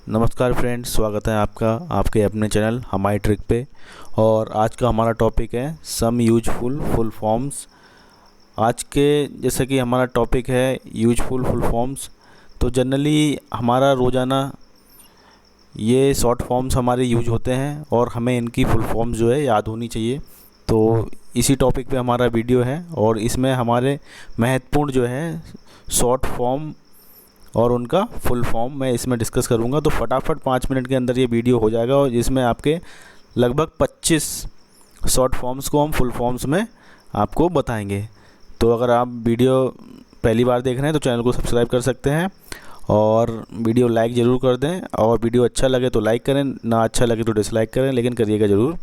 नमस्कार फ्रेंड्स, स्वागत है आपका आपके अपने चैनल हमारी ट्रिक पे। और आज का हमारा टॉपिक है सम यूजफुल फुल फॉर्म्स। आज के जैसे कि हमारा टॉपिक है यूजफुल फुल फॉर्म्स, तो जनरली हमारा रोज़ाना ये शॉर्ट फॉर्म्स हमारे यूज होते हैं और हमें इनकी फुल फॉर्म्स जो है याद होनी चाहिए। तो इसी टॉपिक पे हमारा वीडियो है और इसमें हमारे महत्वपूर्ण जो है शॉर्ट फॉर्म और उनका फुल फॉर्म मैं इसमें डिस्कस करूंगा। तो फटाफट 5 मिनट के अंदर ये वीडियो हो जाएगा और इसमें आपके लगभग 25 शॉर्ट फॉर्म्स को हम फुल फॉर्म्स में आपको बताएंगे। तो अगर आप वीडियो पहली बार देख रहे हैं तो चैनल को सब्सक्राइब कर सकते हैं और वीडियो लाइक ज़रूर कर दें। और वीडियो अच्छा लगे तो लाइक करें, ना अच्छा लगे तो डिसलाइक करें, लेकिन करिएगा ज़रूर।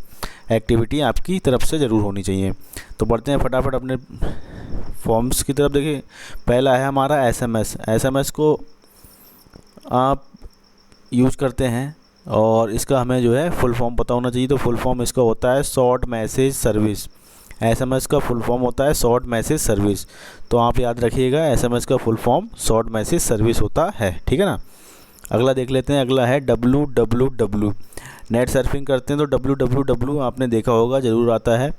एक्टिविटी आपकी तरफ से ज़रूर होनी चाहिए। तो बढ़ते हैं फटाफट अपने फॉर्म्स की तरफ। देखिए, पहला है हमारा एसएमएस। एसएमएस को आप यूज़ करते हैं और इसका हमें जो है फुल फॉर्म पता होना चाहिए। तो फुल फॉर्म इसका होता है शॉर्ट मैसेज सर्विस। एसएमएस का फुल फॉर्म होता है शॉर्ट मैसेज सर्विस। तो आप याद रखिएगा, एसएमएस का full form short message service होता है, ठीक है ना। अगला देख लेते हैं। अगला है www। नेट सर्फिंग करते हैं तो www आपने देखा होगा, ज़रूर आता है।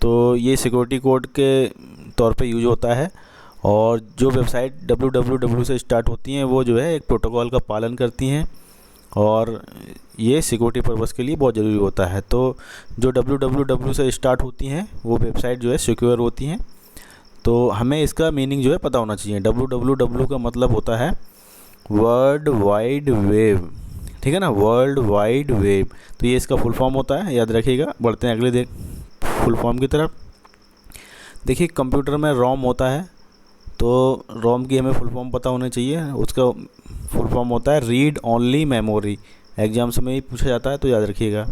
तो ये सिक्योरिटी कोड के तौर पे यूज होता है और जो वेबसाइट www से स्टार्ट होती हैं वो जो है एक प्रोटोकॉल का पालन करती हैं और ये सिक्योरिटी पर्पस के लिए बहुत ज़रूरी होता है। तो जो www से स्टार्ट होती हैं वो वेबसाइट जो है सिक्योर होती हैं। तो हमें इसका मीनिंग जो है पता होना चाहिए। www का मतलब होता है वर्ल्ड वाइड वेब, ठीक है ना, वर्ल्ड वाइड वेब। तो ये इसका फुल फॉर्म होता है, याद रखिएगा। बढ़ते हैं अगले फुल फॉर्म की तरफ। देखिए, कंप्यूटर में रोम होता है, तो रोम की हमें फुल फॉर्म पता होना चाहिए। उसका फुल फॉर्म होता है रीड ओनली मेमोरी। एग्जाम्स में ही पूछा जाता है, तो याद रखिएगा।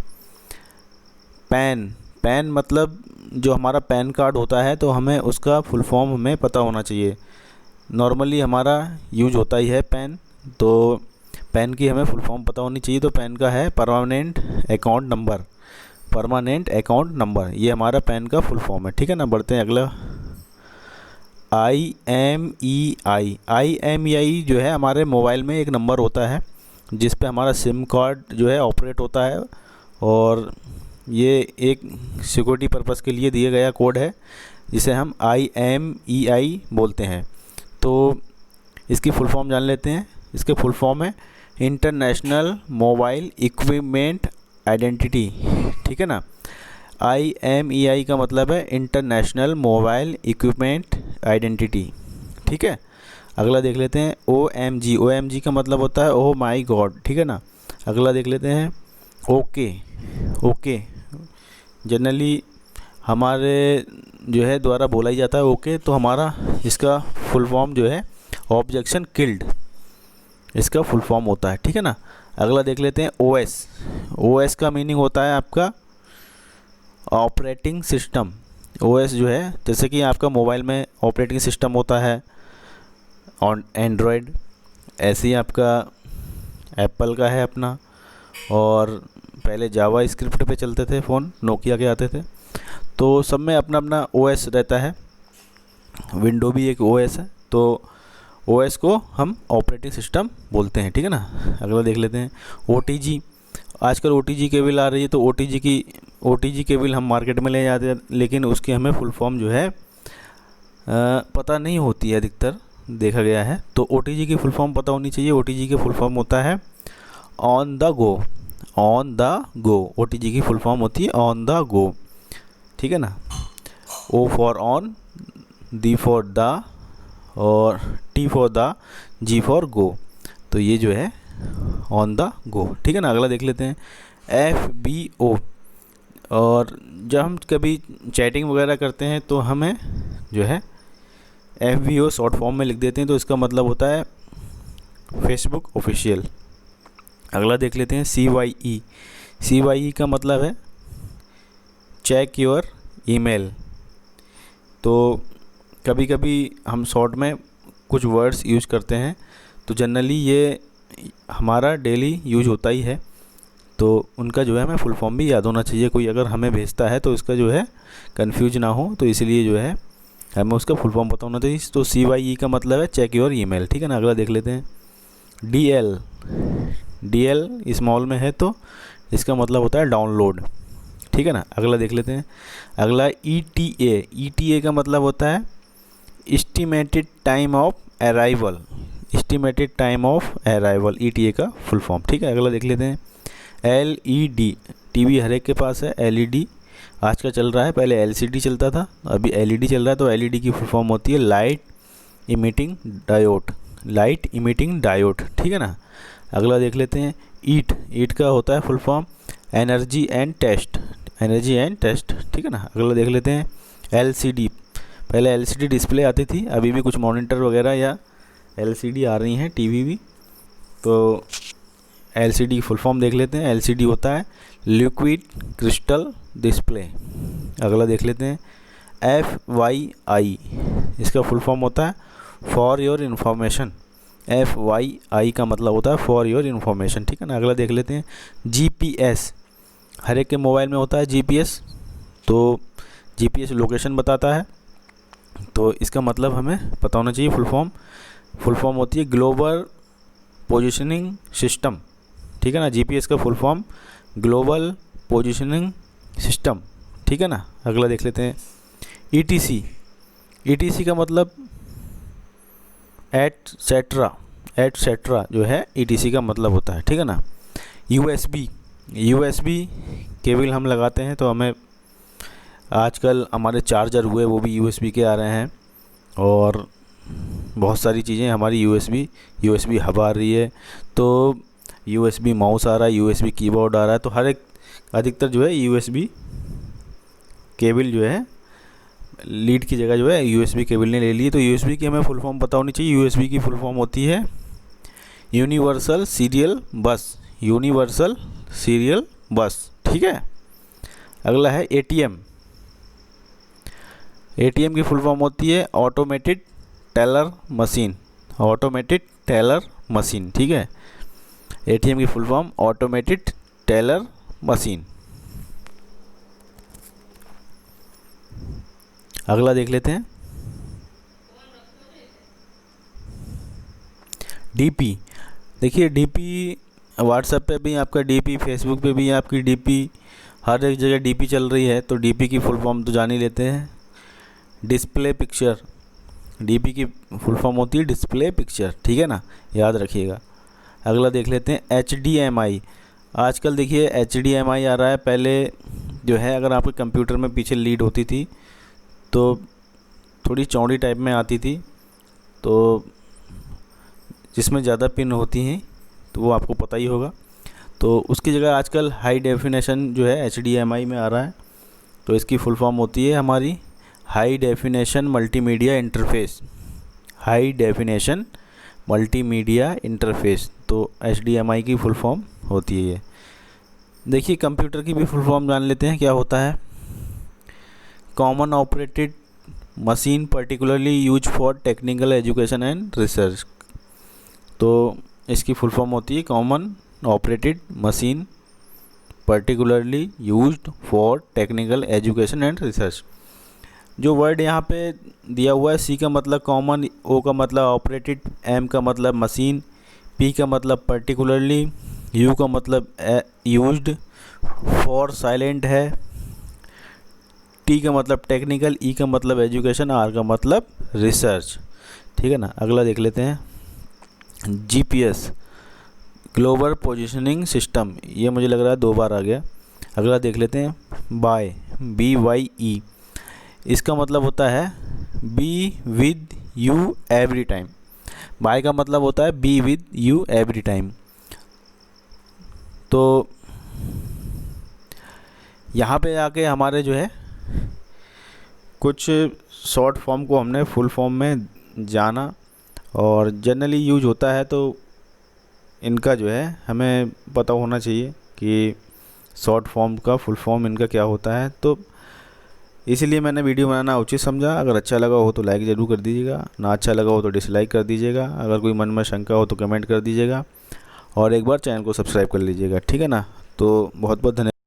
पैन, पैन मतलब जो हमारा पैन कार्ड होता है, तो हमें उसका फुल फॉर्म हमें पता होना चाहिए। नॉर्मली हमारा यूज होता ही है पैन, तो पैन की हमें फुल फॉर्म पता होनी चाहिए। तो पैन का है permanent account number. Permanent account number, ये हमारा पैन का फुल फॉर्म है, ठीक है ना। बढ़ते हैं अगला। IMEI। IMEI जो है हमारे मोबाइल में एक नंबर होता है जिस पे हमारा सिम कार्ड जो है ऑपरेट होता है और ये एक सिक्योरिटी पर्पस के लिए दिया गया कोड है जिसे हम IMEI बोलते हैं। तो इसकी फुल फॉर्म जान लेते हैं। इसके फुल फॉर्म है इंटरनेशनल मोबाइल इक्विपमेंट आइडेंटिटी, ठीक है ना। IMEI का मतलब है इंटरनेशनल मोबाइल इक्विपमेंट आइडेंटिटी, ठीक है। अगला देख लेते हैं OMG। OMG का मतलब होता है ओह माई गॉड, ठीक है ना। अगला देख लेते हैं ओके। ओके जनरली हमारे जो है द्वारा बोला ही जाता है ओके। तो हमारा इसका फुल फॉर्म जो है ऑब्जेक्शन किल्ड, इसका फुल फॉर्म होता है, ठीक है ना। अगला देख लेते हैं OS। OS का मीनिंग होता है आपका ऑपरेटिंग सिस्टम। OS जो है जैसे कि आपका मोबाइल में ऑपरेटिंग सिस्टम होता है ऑन एंड्रॉयड, ऐसे ही आपका एप्पल का है अपना। और पहले जावा स्क्रिप्ट पे चलते थे फ़ोन, नोकिया के आते थे। तो सब में अपना अपना OS रहता है। विंडो भी एक OS है, तो OS को हम ऑपरेटिंग सिस्टम बोलते हैं, ठीक है ना। अगला देख लेते हैं OTG। आजकल OTG केबल आ रही है, तो OTG केबल हम मार्केट में ले जाते हैं, लेकिन उसकी हमें फुल फॉर्म जो है पता नहीं होती है, अधिकतर देखा गया है। तो OTG की फुल फॉर्म पता होनी चाहिए। OTG की फुल फॉर्म होता है on the go. On the go, OTG की फुल फॉर्म होती है ऑन द गो, ठीक है ना। O for on, D for the और T for the, G for go. तो ये जो है ऑन द गो, ठीक है ना। अगला देख लेते हैं FBO। और जब हम कभी चैटिंग वगैरह करते हैं तो हमें जो है FBO शॉर्ट फॉर्म में लिख देते हैं, तो इसका मतलब होता है फेसबुक ऑफिशियल। अगला देख लेते हैं CYE। CYE का मतलब है चेक योर ईमेल। तो कभी कभी हम शॉर्ट में कुछ वर्ड्स यूज करते हैं, तो जनरली ये हमारा डेली यूज होता ही है, तो उनका जो है हमें फुल फॉर्म भी याद होना चाहिए। कोई अगर हमें भेजता है तो इसका जो है कंफ्यूज ना हो, तो इसलिए जो है हमें उसका फुल फॉर्म पता होना चाहिए। तो CYE का मतलब है चेक योर ईमेल, ठीक है ना। अगला देख लेते हैं DL। DL स्मॉल में है तो इसका मतलब होता है डाउनलोड, ठीक है ना। अगला देख लेते हैं। अगला ETA का मतलब होता है estimated time of arrival, estimated time of arrival ETA का फुल फॉर्म, ठीक है। अगला देख लेते हैं। LED, टीवी हर एक के पास है। LED आज का चल रहा है, पहले LCD चलता था, अभी LED चल रहा है। तो LED की फुल फॉर्म होती है light emitting diode, light emitting diode, ठीक है ना। अगला देख लेते हैं। ईट का होता है full form energy and taste, energy and taste, ठीक है ना। अगला देख लेते हैं। LCD, पहले LCD डिस्प्ले आती थी, अभी भी कुछ मॉनिटर वगैरह या LCD आ रही हैं, टीवी भी। तो LCD की फुल फॉर्म देख लेते हैं। LCD होता है लिक्विड क्रिस्टल डिस्प्ले। अगला देख लेते हैं। FYI, इसका फुल फॉर्म होता है फॉर योर इन्फॉर्मेशन। FYI का मतलब होता है फॉर योर इन्फॉर्मेशन, ठीक है ना। अगला देख लेते हैं। GPS, हर एक के मोबाइल में होता है GPS, तो GPS लोकेशन बताता है, तो इसका मतलब हमें पता होना चाहिए। फुल फॉर्म होती है ग्लोबल पोजिशनिंग सिस्टम, ठीक है ना। GPS का full form global positioning system, ठीक है ना। अगला देख लेते हैं। ETC का मतलब एटसेट्रा जो है ETC का मतलब होता है, ठीक है ना। USB केबल हम लगाते हैं, तो हमें आजकल हमारे चार्जर हुए वो भी USB के आ रहे हैं, और बहुत सारी चीज़ें हमारी USB हब आ रही है, तो USB माउस आ रहा है, USB कीबोर्ड आ रहा है। तो हर एक अधिकतर जो है USB केबल जो है लीड की जगह जो है USB केबल ने ले ली। तो USB की हमें फुल फॉर्म पता होनी चाहिए। USB की फुल फॉर्म होती है यूनिवर्सल सीरियल बस, यूनिवर्सल सीरियल बस, ठीक है। अगला है ATM की फुल फॉर्म होती है automated teller machine, automated teller machine, ठीक है। ATM की full form automated teller machine. अगला देख लेते हैं। DP, देखिए DP व्हाट्सएप पे भी आपका DP, फेसबुक पे भी आपकी DP, हर एक जगह DP चल रही है। तो DP की फुल फॉर्म तो जान ही लेते हैं, डिस्प्ले पिक्चर। DP की फुल फॉर्म होती है डिस्प्ले पिक्चर, ठीक है ना, याद रखिएगा। अगला देख लेते हैं HDMI। आजकल देखिए HDMI आ रहा है। पहले जो है अगर आपके कंप्यूटर में पीछे लीड होती थी तो थोड़ी चौड़ी टाइप में आती थी, तो जिसमें ज़्यादा पिन होती हैं, तो वो आपको पता ही होगा। तो उसकी जगह आजकल हाई डेफिनेशन जो है HDMI में आ रहा है। तो इसकी फुल फॉर्म होती है हमारी high definition multimedia interface, high definition multimedia interface. तो HDMI की फुल फॉर्म होती है ये। देखिए कंप्यूटर की भी फुल फॉर्म जान लेते हैं क्या होता है। Common operated machine particularly use for technical education and research. तो इसकी फुल फॉर्म होती है common operated machine particularly used for technical education and research. जो वर्ड यहाँ पे दिया हुआ है, C का मतलब कॉमन, O का मतलब ऑपरेटेड, M का मतलब मशीन, P का मतलब पर्टिकुलरली, U का मतलब यूज्ड, फॉर साइलेंट है, T का मतलब टेक्निकल, E का मतलब एजुकेशन, R का मतलब रिसर्च, ठीक है ना। अगला देख लेते हैं। GPS ग्लोबल पोजिशनिंग सिस्टम, ये मुझे लग रहा है 2 बार आ गया। अगला देख लेते हैं। BYE, इसका मतलब होता है be with you every time. Bye का मतलब होता है be with you every time. तो यहाँ पे आके हमारे जो है कुछ शॉर्ट फॉर्म को हमने फुल फॉर्म में जाना, और जनरली यूज होता है, तो इनका जो है हमें पता होना चाहिए कि शॉर्ट फॉर्म का फुल फॉर्म इनका क्या होता है। तो इसीलिए मैंने वीडियो बनाना उचित समझा। अगर अच्छा लगा हो तो लाइक ज़रूर कर दीजिएगा, ना अच्छा लगा हो तो डिसलाइक कर दीजिएगा। अगर कोई मन में शंका हो तो कमेंट कर दीजिएगा, और एक बार चैनल को सब्सक्राइब कर लीजिएगा, ठीक है ना। तो बहुत बहुत धन्यवाद।